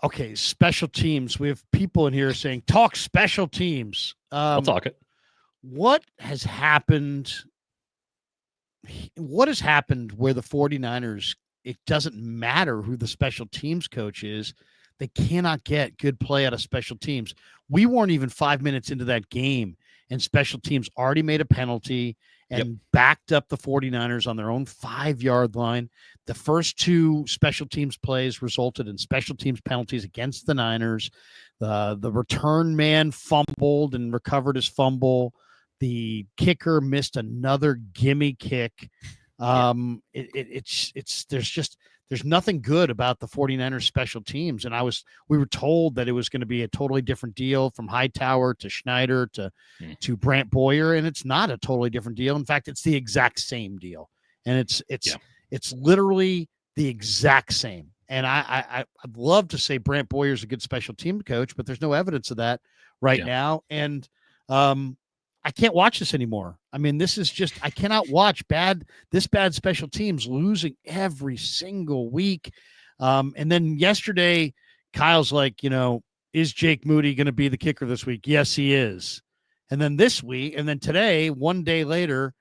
Okay, special teams. We have people in here saying, talk special teams. I'll talk it. What has happened? What has happened where the 49ers, it doesn't matter who the special teams coach is, they cannot get good play out of special teams. We weren't even 5 minutes into that game, and special teams already made a penalty and backed up the 49ers on their own 5-yard line. The first two special teams plays resulted in special teams penalties against the Niners. The return man fumbled and recovered his fumble. The kicker missed another gimme kick. There's nothing good about the 49ers special teams. And we were told that it was going to be a totally different deal from Hightower to Schneider to Brant Boyer. And it's not a totally different deal. In fact, it's the exact same deal. And it's literally the exact same. And I'd love to say Brant Boyer is a good special team coach, but there's no evidence of that right now. And, I can't watch this anymore. I mean, this is just, I cannot watch bad special teams losing every single week. And then yesterday, Kyle's like, is Jake Moody going to be the kicker this week? Yes, he is. And then this week, and then today, one day later,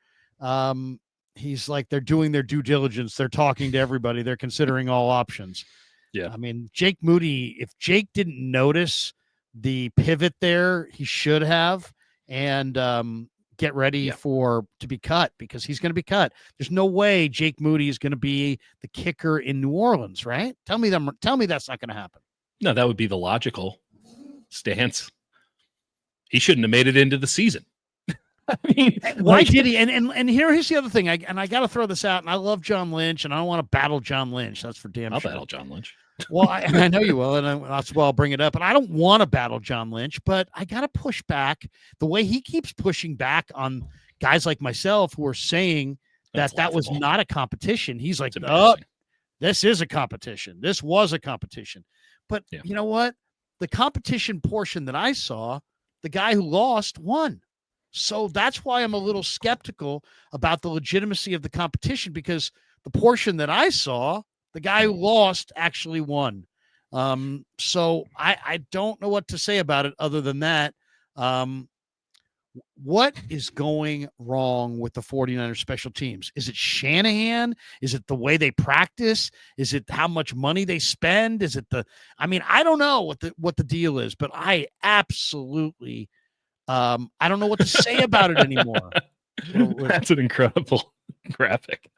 he's like, they're doing their due diligence. They're talking to everybody. They're considering all options. Yeah. I mean, Jake Moody, if Jake didn't notice the pivot there, he should have. And get ready to be cut, because he's going to be cut. There's no way Jake Moody is going to be the kicker in New Orleans, right? Tell me that's not going to happen. No, that would be the logical stance. He shouldn't have made it into the season. I mean, why did he? And here's the other thing. I got to throw this out. And I love John Lynch, and I don't want to battle John Lynch. That's for damn sure. I'll battle John Lynch. Well, I know you will, and that's why I'll bring it up. And I don't want to battle John Lynch, but I got to push back the way he keeps pushing back on guys like myself who are saying that was not a competition. He's like, oh, this is a competition. This was a competition. But you know what? The competition portion that I saw, the guy who lost won. So that's why I'm a little skeptical about the legitimacy of the competition, because the portion that I saw, the guy who lost actually won. So I don't know what to say about it other than that. What is going wrong with the 49ers special teams? Is it Shanahan? Is it the way they practice? Is it how much money they spend? Is it I don't know what the deal is, but I absolutely, I don't know what to say about it anymore. That's an incredible graphic.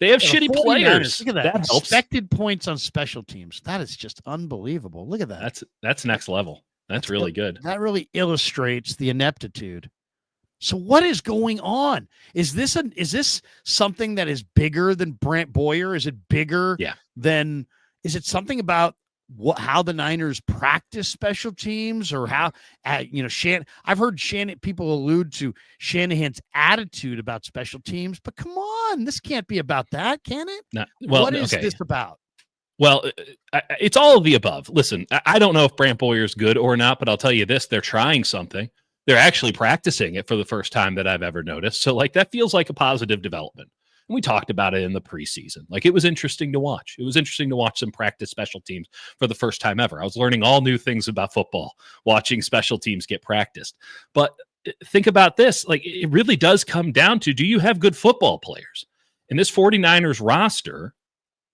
They have shitty players. Look at that. Expected points on special teams. That is just unbelievable. Look at that. That's next level. That's really good. That really illustrates the ineptitude. So what is going on? Is this something that is bigger than Brant Boyer? Is it bigger than, is it something about how the Niners practice special teams, or how, I've heard people allude to Shanahan's attitude about special teams, but come on, this can't be about that, can it? No, well, what is this about? Well, it's all of the above. Listen, I don't know if Brant Boyer's good or not, but I'll tell you this, they're trying something. They're actually practicing it for the first time that I've ever noticed. So that feels like a positive development. And we talked about it in the preseason. It was interesting to watch. It was interesting to watch them practice special teams for the first time ever. I was learning all new things about football, watching special teams get practiced. But think about this. It really does come down to, do you have good football players? And this 49ers roster,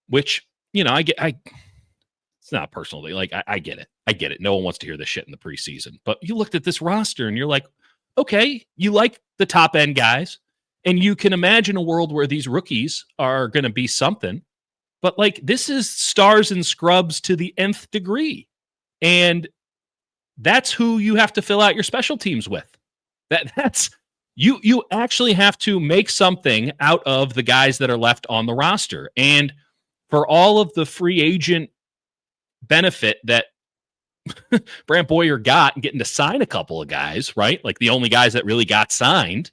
which, it's not personally, I get it. I get it. No one wants to hear this shit in the preseason. But you looked at this roster and you're like, okay, you like the top end guys. And you can imagine a world where these rookies are going to be something, but this is stars and scrubs to the nth degree. And that's who you have to fill out your special teams with. That's you actually have to make something out of the guys that are left on the roster. And for all of the free agent benefit that Brant Boyer got, getting to sign a couple of guys, right? The only guys that really got signed,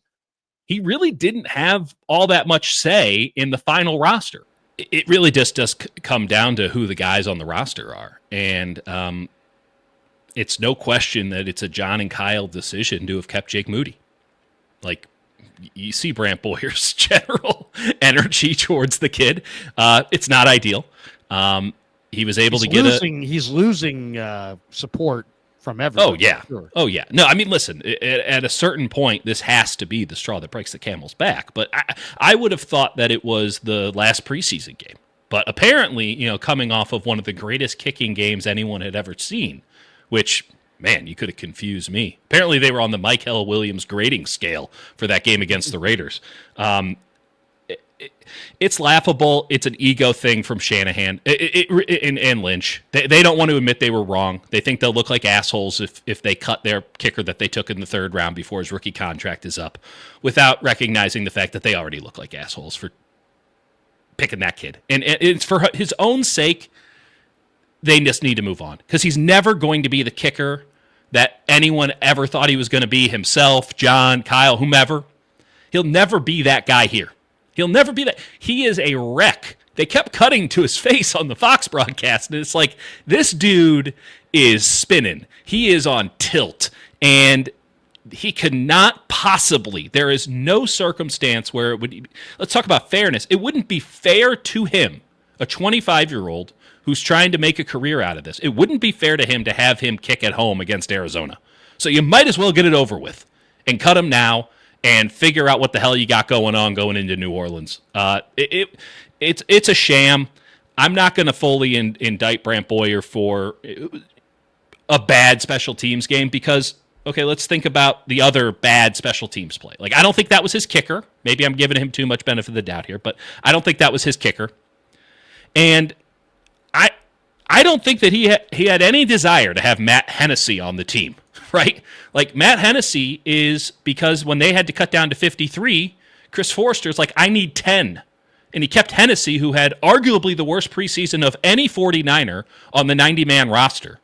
he really didn't have all that much say in the final roster. It really just does come down to who the guys on the roster are. And it's no question that it's a John and Kyle decision to have kept Jake Moody. You see Brant Boyer's general energy towards the kid. It's not ideal. he was able he's losing support from everyone. Oh, yeah. Sure. Oh, yeah. No, I mean, listen, at a certain point, this has to be the straw that breaks the camel's back. But I would have thought that it was the last preseason game. But apparently, coming off of one of the greatest kicking games anyone had ever seen, which, man, you could have confused me. Apparently, they were on the Michael Williams grading scale for that game against the Raiders. It's laughable. It's an ego thing from Shanahan and Lynch. They don't want to admit they were wrong. They think they'll look like assholes if they cut their kicker that they took in the third round before his rookie contract is up, without recognizing the fact that they already look like assholes for picking that kid. And it's for his own sake. They just need to move on, because he's never going to be the kicker that anyone ever thought he was going to be himself, John, Kyle, whomever. He'll never be that guy here. He'll never be that. He is a wreck. They kept cutting to his face on the Fox broadcast, and it's like, this dude is spinning. He is on tilt, and he could not possibly, there is no circumstance where it would, let's talk about fairness. It wouldn't be fair to him, a 25-year-old who's trying to make a career out of this. It wouldn't be fair to him to have him kick at home against Arizona. So you might as well get it over with and cut him now and figure out what the hell you got going on going into New Orleans. It's a sham. I'm not going to fully indict Brant Boyer for a bad special teams game, because, okay, let's think about the other bad special teams play. Like, I don't think that was his kicker. Maybe I'm giving him too much benefit of the doubt here, but I don't think that was his kicker. And I don't think that he had any desire to have Matt Hennessy on the team, right? Like, Matt Hennessy is, because when they had to cut down to 53, Chris Forrester's like, I need 10. And he kept Hennessy, who had arguably the worst preseason of any 49er on the 90-man roster.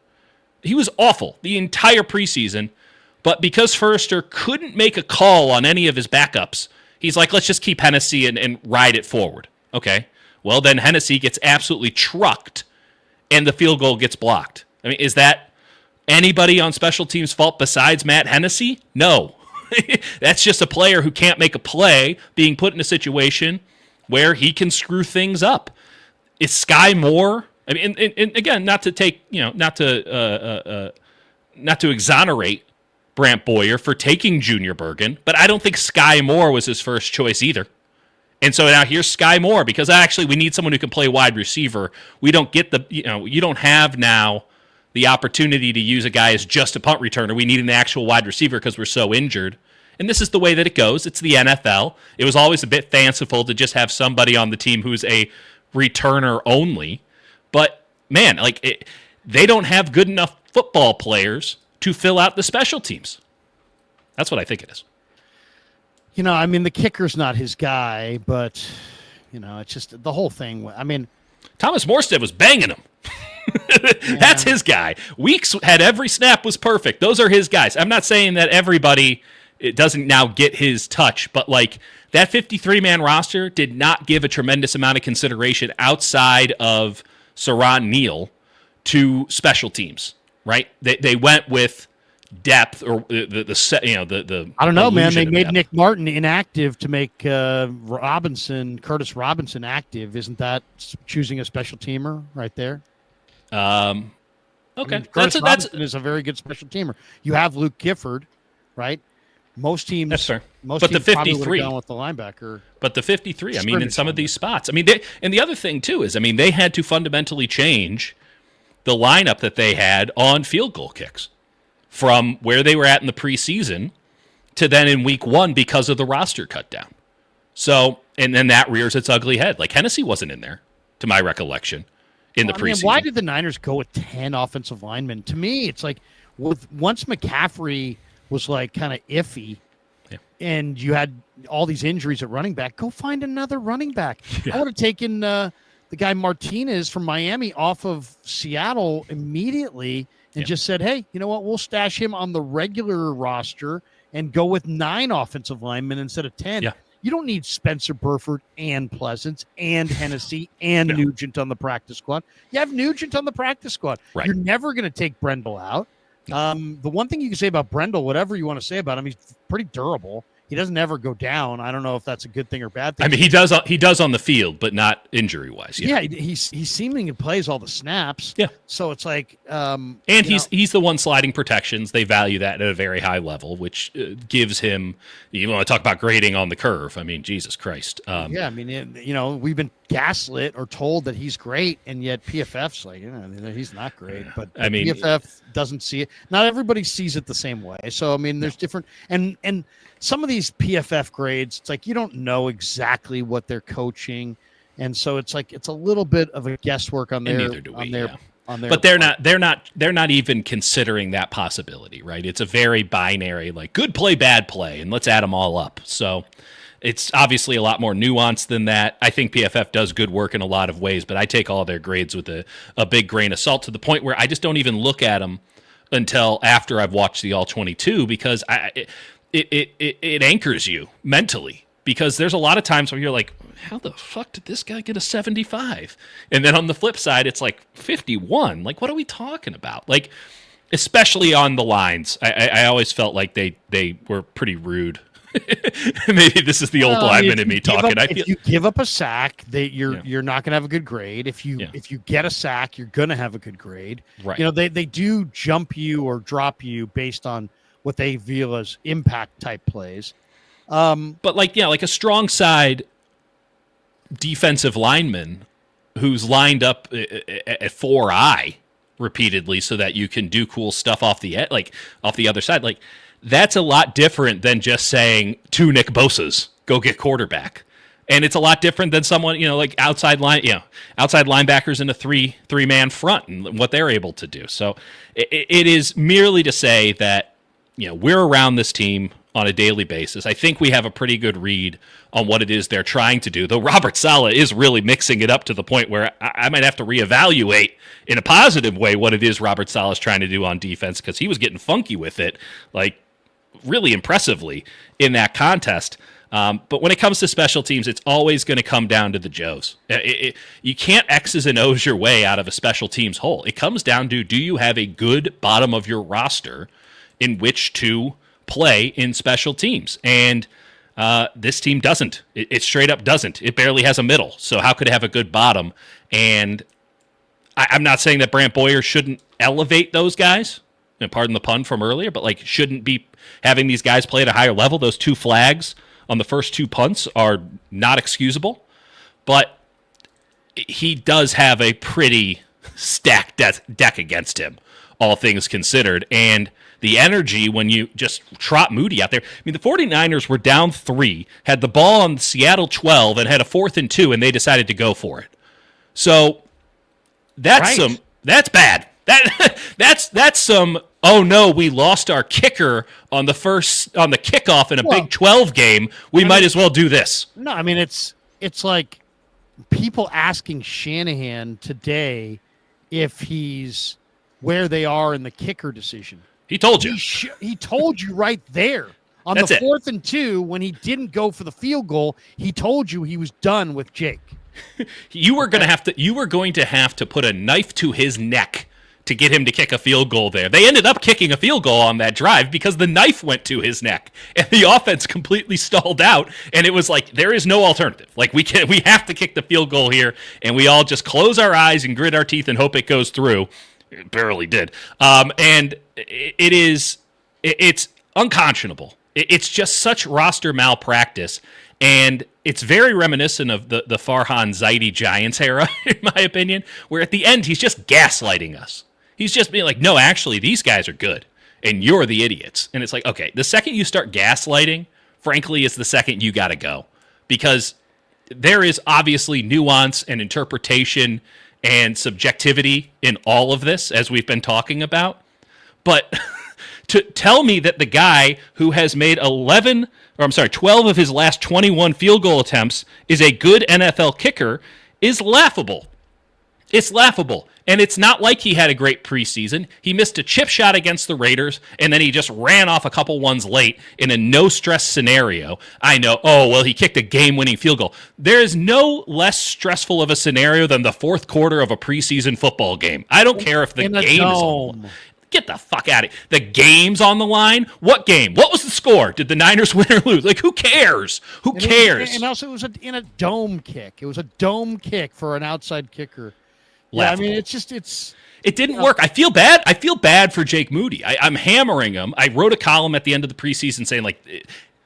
He was awful the entire preseason, but because Forrester couldn't make a call on any of his backups, he's like, let's just keep Hennessy and ride it forward. Okay, well, then Hennessy gets absolutely trucked, and the field goal gets blocked. I mean, is that anybody on special teams' fault besides Matt Hennessy? No. That's just a player who can't make a play being put in a situation where he can screw things up. Is Sky Moore? I mean, and again, not to exonerate Brant Boyer for taking Junior Bergen, but I don't think Sky Moore was his first choice either. And so now here's Sky Moore, because actually we need someone who can play wide receiver. We don't get you don't have now the opportunity to use a guy as just a punt returner. We need an actual wide receiver because we're so injured. And this is the way that it goes. It's the NFL. It was always a bit fanciful to just have somebody on the team who's a returner only. But, man, they don't have good enough football players to fill out the special teams. That's what I think it is. I mean, the kicker's not his guy, but, it's just the whole thing. I mean, Thomas Morstead was banging him. Yeah. That's his guy. Weeks had every snap was perfect. Those are his guys. I'm not saying that everybody doesn't now get his touch, but that 53-man roster did not give a tremendous amount of consideration outside of Saran Neal to special teams, right? They went with depth, or the I don't know, man. They made depth. Nick Martin inactive to make Curtis Robinson active. Isn't that choosing a special teamer right there? Okay, I mean, Curtis Robinson is a very good special teamer. You have Luke Gifford, right? Most teams, that's fair. Most but teams the 53 gone with the linebacker. But the 53, I mean, in some of these spots, I mean, and the other thing too is, I mean, they had to fundamentally change the lineup that they had on field goal kicks from where they were at in the preseason to then in week one because of the roster cut down. So, and then that rears its ugly head. Hennessy wasn't in there, to my recollection, in the preseason. Why did the Niners go with 10 offensive linemen? To me, it's like once McCaffrey was kind of iffy, yeah, and you had all these injuries at running back, go find another running back. Yeah. I would have taken the guy Martinez from Miami off of Seattle immediately and just said, hey, you know what? We'll stash him on the regular roster and go with 9 offensive linemen instead of 10. Yeah. You don't need Spencer Burford and Pleasance and Hennessy and Nugent on the practice squad. You have Nugent on the practice squad. Right. You're never going to take Brendel out. The one thing you can say about Brendel, whatever you want to say about him, he's pretty durable. he doesn't ever go down. I don't know if that's a good thing or bad thing. I mean, he does on the field, but not injury wise. Yeah, he seemingly plays all the snaps. Yeah. So it's like, and he's the one sliding protections. They value that at a very high level, which gives him. You want to talk about grading on the curve? I mean, Jesus Christ. Yeah, I mean, we've been gaslit or told that he's great, and yet PFF's like, he's not great. But I mean, PFF doesn't see it. Not everybody sees it the same way. So I mean, there's different and some of these PFF grades, it's like you don't know exactly what they're coaching, and so it's like it's a little bit of a guesswork on their. Neither do we. On their but they're not even considering that possibility, right? It's a very binary, like good play, bad play, and let's add them all up. So it's obviously a lot more nuanced than that. I think PFF does good work in a lot of ways, but I take all their grades with a big grain of salt to the point where I just don't even look at them until after I've watched the All 22 because it anchors you mentally. Because there's a lot of times where you're like, how the fuck did this guy get a 75? And then on the flip side, it's like 51. Like, what are we talking about? Like, especially on the lines, I always felt like they were pretty rude. Maybe this is the old lineman in me talking. If you give up a sack, you're not going to have a good grade. If you get a sack, you're going to have a good grade. Right. They do jump you or drop you based on what they view as impact type plays. But like a strong side defensive lineman who's lined up at 4-eye repeatedly so that you can do cool stuff off the other side. Like that's a lot different than just saying to Nick Bosa's go get quarterback. And it's a lot different than someone, like outside linebackers in a three-man front and what they're able to do. So it is merely to say that, we're around this team on a daily basis. I think we have a pretty good read on what it is they're trying to do, though Robert Saleh is really mixing it up to the point where I might have to reevaluate in a positive way what it is Robert Saleh is trying to do on defense because he was getting funky with it, like really impressively in that contest. But when it comes to special teams, it's always going to come down to the Joes. You can't X's and O's your way out of a special teams hole. It comes down to, do you have a good bottom of your roster in which to play in special teams? And this team doesn't. It straight up doesn't. It barely has a middle. So how could it have a good bottom? And I'm not saying that Brant Boyer shouldn't elevate those guys, and pardon the pun from earlier, but shouldn't be having these guys play at a higher level. Those 2 flags on the first 2 punts are not excusable. But he does have a pretty stacked deck against him, all things considered. And the energy when you just trot Moody out there. I mean, the 49ers were down 3, had the ball on the Seattle 12, and had a 4th and 2, and they decided to go for it. So that's bad. That's some, oh no, we lost our kicker on the kickoff in a Big 12 game. We might as well do this. No, I mean it's like people asking Shanahan today if he's where they are in the kicker decision. He told you. He told you right there. On the 4th and 2, when he didn't go for the field goal, he told you he was done with Jake. You were going to have to put a knife to his neck to get him to kick a field goal there. They ended up kicking a field goal on that drive because the knife went to his neck and the offense completely stalled out. And it was like, there is no alternative. Like we have to kick the field goal here. And we all just close our eyes and grit our teeth and hope it goes through. It barely did. And it's unconscionable. It's just such roster malpractice. And it's very reminiscent of the Farhan Zaidi Giants era, in my opinion, where at the end, he's just gaslighting us. He's just being like, no, actually, these guys are good, and you're the idiots. And it's like, okay, the second you start gaslighting, frankly, is the second you got to go. Because there is obviously nuance and interpretation and subjectivity in all of this, as we've been talking about. But to tell me that the guy who has made 12 of his last 21 field goal attempts is a good NFL kicker is laughable. It's laughable. And it's not like he had a great preseason. He missed a chip shot against the Raiders, and then he just ran off a couple ones late in a no-stress scenario. I know, he kicked a game-winning field goal. There is no less stressful of a scenario than the 4th quarter of a preseason football game. I don't care if the game is on. Get the fuck out of here. The game's on the line? What game? What was the score? score? Did the Niners win or lose? Like, who cares? Who cares? And also, it was in a dome kick. It was a dome kick for an outside kicker. Laughable. Yeah, I mean, it didn't work. I feel bad. I feel bad for Jake Moody. I'm hammering him. I wrote a column at the end of the preseason saying, like,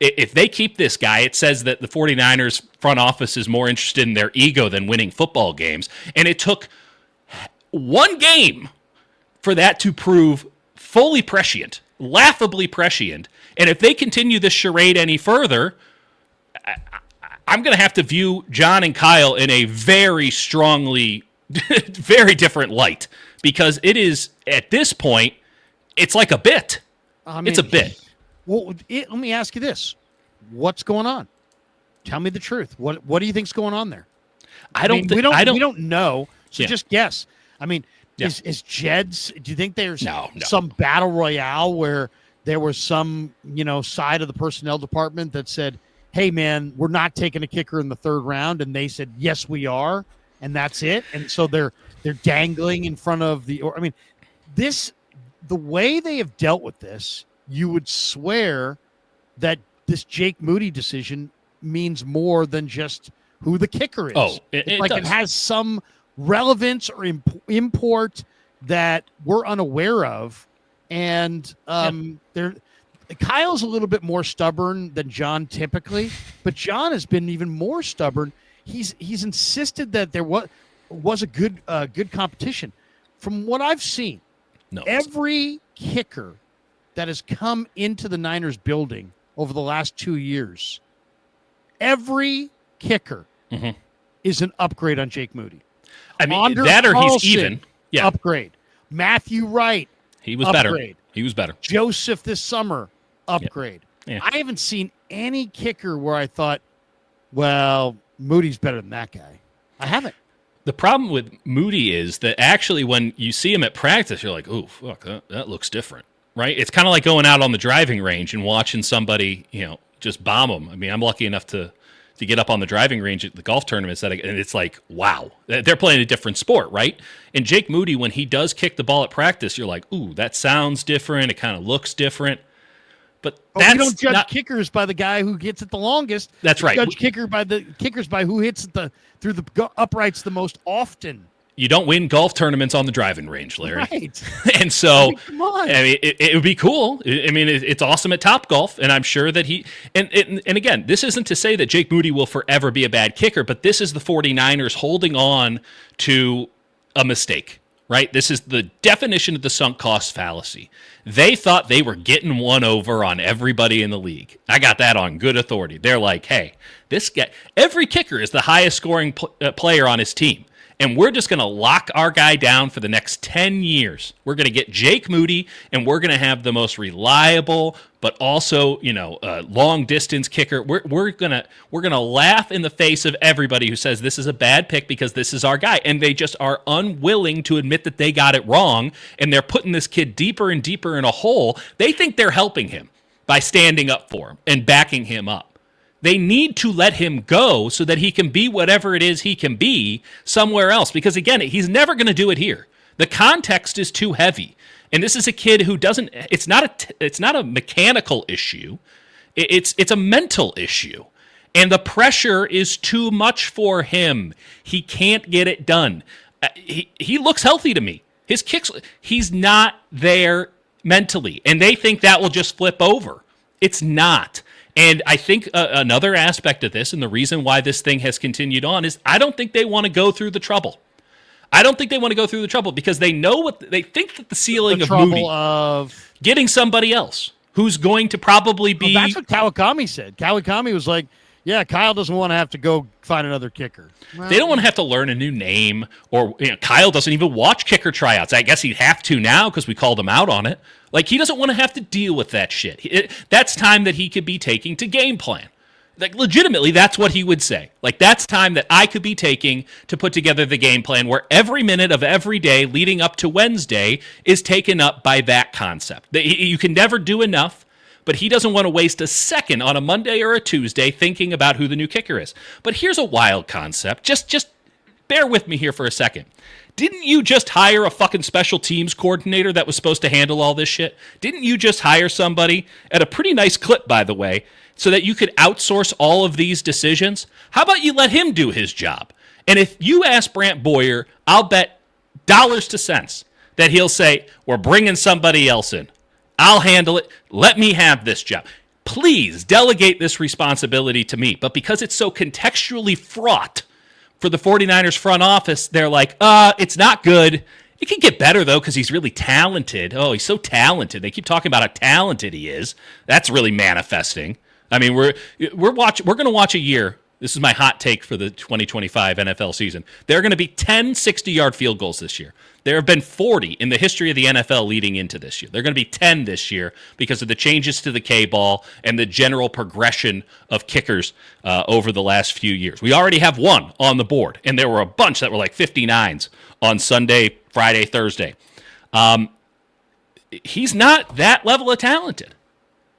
if they keep this guy, it says that the 49ers front office is more interested in their ego than winning football games. And it took one game for that to prove fully prescient, laughably prescient. And if they continue this charade any further, I'm going to have to view John and Kyle in a very strongly, very different light, because it is, at this point, it's like a bit. It's a bit. Well, let me ask you this. What's going on? Tell me the truth. What do you think's going on there? We don't know. So just guess. I mean, is Jed's, do you think there's some battle royale where there was some, side of the personnel department that said, hey man, we're not taking a kicker in the third round, and they said, yes, we are, and that's it. And so they're dangling in front of the way they have dealt with this, you would swear that this Jake Moody decision means more than just who the kicker is. Oh, it has some relevance or import that we're unaware of. And Kyle's a little bit more stubborn than John typically, but John has been even more stubborn. He's insisted that there was a good competition. From what I've seen, every kicker that has come into the Niners building over the last 2 years, every kicker is an upgrade on Jake Moody. I mean, that or he's even. Yeah. Upgrade. Matthew Wright. He was upgrade. better. He was better. Joseph this summer. Upgrade. Yeah. I haven't seen any kicker where I thought, well, Moody's better than that guy. I haven't. The problem with Moody is that actually when you see him at practice, you're like, oh, fuck, that looks different, right? It's kind of like going out on the driving range and watching somebody, just bomb them. I mean, I'm lucky enough to get up on the driving range at the golf tournaments, and it's like, wow, they're playing a different sport, right? And Jake Moody, when he does kick the ball at practice, you're like, ooh, that sounds different. It kind of looks different. But you don't judge kickers by the guy who hits it the longest. That's right. You judge kickers by who hits it through the uprights the most often. You don't win golf tournaments on the driving range, Larry. Right. And so, come on. I mean, it would be cool. I mean, it's awesome at Topgolf, and I'm sure that and again, this isn't to say that Jake Moody will forever be a bad kicker, but this is the 49ers holding on to a mistake, right? This is the definition of the sunk cost fallacy. They thought they were getting one over on everybody in the league. I got that on good authority. They're like, hey, this guy, every kicker is the highest scoring player on his team. And we're just going to lock our guy down for the next 10 years. We're going to get Jake Moody, and we're going to have the most reliable, but also, long distance kicker. We're gonna laugh in the face of everybody who says this is a bad pick because this is our guy, and they just are unwilling to admit that they got it wrong, and they're putting this kid deeper and deeper in a hole. They think they're helping him by standing up for him and backing him up. They need to let him go so that he can be whatever it is he can be somewhere else. Because again, he's never going to do it here. The context is too heavy. And this is a kid who doesn't, it's not a mechanical issue. It's a mental issue. And the pressure is too much for him. He can't get it done. He looks healthy to me. His kicks, he's not there mentally. And they think that will just flip over. It's not. And I think another aspect of this, and the reason why this thing has continued on, is I don't think they want to go through the trouble. I don't think they want to go through the trouble because they know what they think that the ceiling of Moody of getting somebody else who's going to probably be. Well, that's what Kawakami said. Kawakami was like, yeah, Kyle doesn't want to have to go find another kicker. Well, they don't want to have to learn a new name, or Kyle doesn't even watch kicker tryouts. I guess he'd have to now because we called him out on it. Like, he doesn't want to have to deal with that shit. That's time that he could be taking to game plan. Like, legitimately, that's what he would say. Like, that's time that I could be taking to put together the game plan where every minute of every day leading up to Wednesday is taken up by that concept. You can never do enough, but he doesn't want to waste a second on a Monday or a Tuesday thinking about who the new kicker is. But here's a wild concept. Just bear with me here for a second. Didn't you just hire a fucking special teams coordinator that was supposed to handle all this shit? Didn't you just hire somebody at a pretty nice clip, by the way, so that you could outsource all of these decisions? How about you let him do his job? And if you ask Brant Boyer, I'll bet dollars to cents that he'll say, we're bringing somebody else in. I'll handle it. Let me have this job. Please delegate this responsibility to me. But because it's so contextually fraught for the 49ers front office, they're like, it's not good. It can get better, though, because he's really talented. Oh, he's so talented. They keep talking about how talented he is. That's really manifesting. I mean, we're going to watch a year. This is my hot take for the 2025 NFL season. There are going to be 10 60-yard field goals this year. There have been 40 in the history of the NFL leading into this year. There are going to be 10 this year because of the changes to the K-ball and the general progression of kickers over the last few years. We already have one on the board, and there were a bunch that were like 59s on Sunday, Friday, Thursday. He's not that level of talented,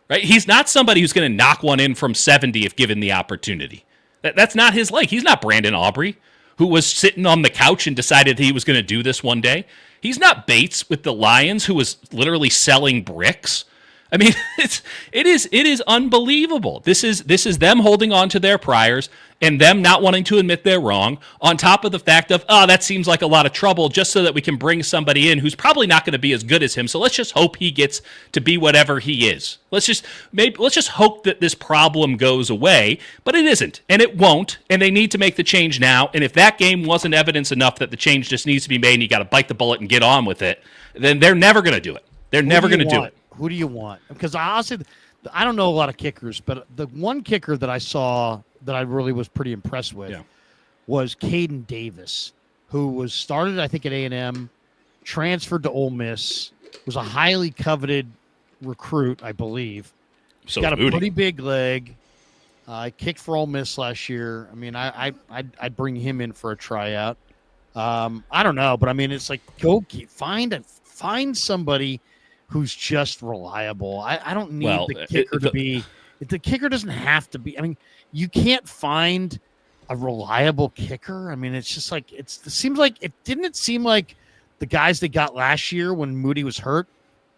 right? He's not somebody who's going to knock one in from 70 if given the opportunity. That's not his leg. He's not Brandon Aubrey, who was sitting on the couch and decided he was going to do this one day. He's not Bates with the Lions, who was literally selling bricks. I mean, it is unbelievable. This is them holding on to their priors and them not wanting to admit they're wrong, on top of the fact of, that seems like a lot of trouble just so that we can bring somebody in who's probably not going to be as good as him. So let's just hope he gets to be whatever he is. Let's just hope that this problem goes away, but it isn't, and it won't, and they need to make the change now. And if that game wasn't evidence enough that the change just needs to be made and you got to bite the bullet and get on with it, then they're never going to do it. They're never going to do it. Who do you want? Because honestly, I don't know a lot of kickers, but the one kicker that I saw that I really was pretty impressed with was Caden Davis, who was started, I think, at A&M, transferred to Ole Miss, was a highly coveted recruit, I believe. So got a Moody. pretty big leg. Kicked for Ole Miss last year. I mean, I'd bring him in for a tryout. I don't know, but I mean, it's like find somebody who's just reliable. I don't need the kicker to be. The kicker doesn't have to be. I mean, you can't find a reliable kicker. I mean, it's just like it seems like it didn't. It seem like the guys they got last year when Moody was hurt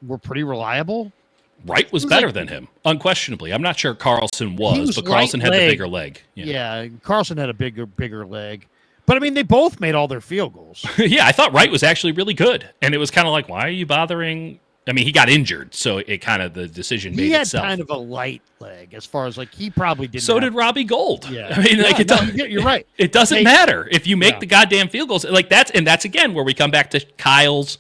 were pretty reliable. Wright was better than him, unquestionably. I'm not sure Carlson was, but Carlson had the bigger leg. Yeah, Carlson had a bigger leg. But I mean, they both made all their field goals. Yeah, I thought Wright was actually really good, and it was kind of like, why are you bothering? I mean, he got injured, so it kind of the decision made itself. He had kind of a light leg, as far as like he probably didn't. So did Robbie Gold. Yeah, I mean, you're right. It doesn't matter if you make the goddamn field goals. Like that's again where we come back to Kyle's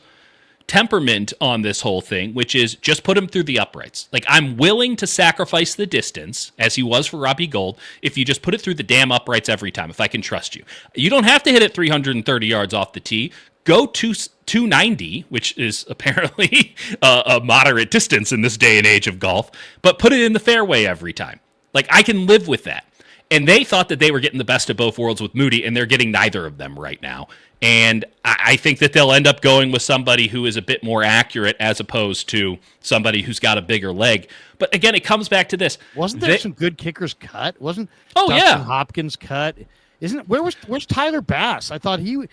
temperament on this whole thing, which is just put him through the uprights. Like, I'm willing to sacrifice the distance, as he was for Robbie Gold, if you just put it through the damn uprights every time, if I can trust you. You don't have to hit it 330 yards off the tee. Go to 290, which is apparently a moderate distance in this day and age of golf, but put it in the fairway every time. Like, I can live with that. And they thought that they were getting the best of both worlds with Moody, and they're getting neither of them right now. And I think that they'll end up going with somebody who is a bit more accurate as opposed to somebody who's got a bigger leg. But again, it comes back to this. Wasn't there some good kickers cut? Wasn't Dustin Hopkins cut? Isn't where's Tyler Bass? I thought he's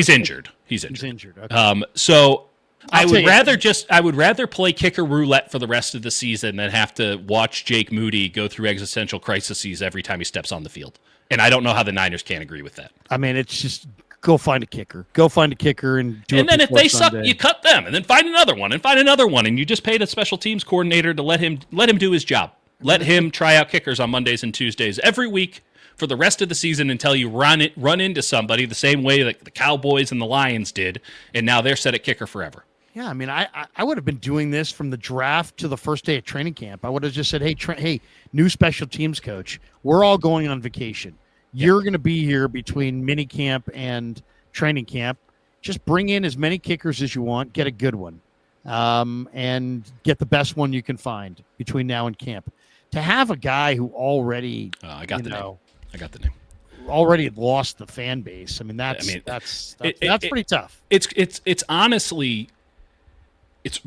injured. He's injured. Okay. So I would rather play kicker roulette for the rest of the season than have to watch Jake Moody go through existential crises every time he steps on the field. And I don't know how the Niners can't agree with that. I mean, it's just go find a kicker. Go find a kicker and do it. And then if they Sunday. suck, you cut them, and then find another one, and you just paid a special teams coordinator to let him do his job. Let him try out kickers on Mondays and Tuesdays every week for the rest of the season until you run into somebody the same way that the Cowboys and the Lions did, and now they're set at kicker forever. Yeah, I mean, I would have been doing this from the draft to the first day of training camp. I would have just said, hey, new special teams coach, we're all going on vacation. You're going to be here between mini camp and training camp. Just bring in as many kickers as you want. Get a good one, and get the best one you can find between now and camp. To have a guy who already, I got the name. Already lost the fan base. I mean, that's pretty tough. It's honestly, it's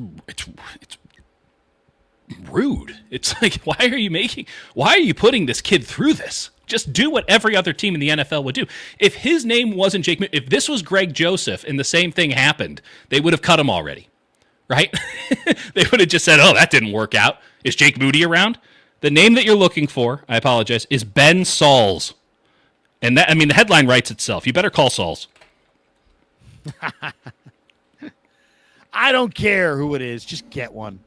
rude. It's like, why are you putting this kid through this? Just do what every other team in the NFL would do. If his name wasn't Jake Moody, if this was Greg Joseph and the same thing happened, they would have cut him already, right? They would have just said, oh, that didn't work out. Is Jake Moody around? The name that you're looking for, I apologize, is Ben Sauls. And that, I mean, the headline writes itself. You better call Sauls. I don't care who it is. Just get one.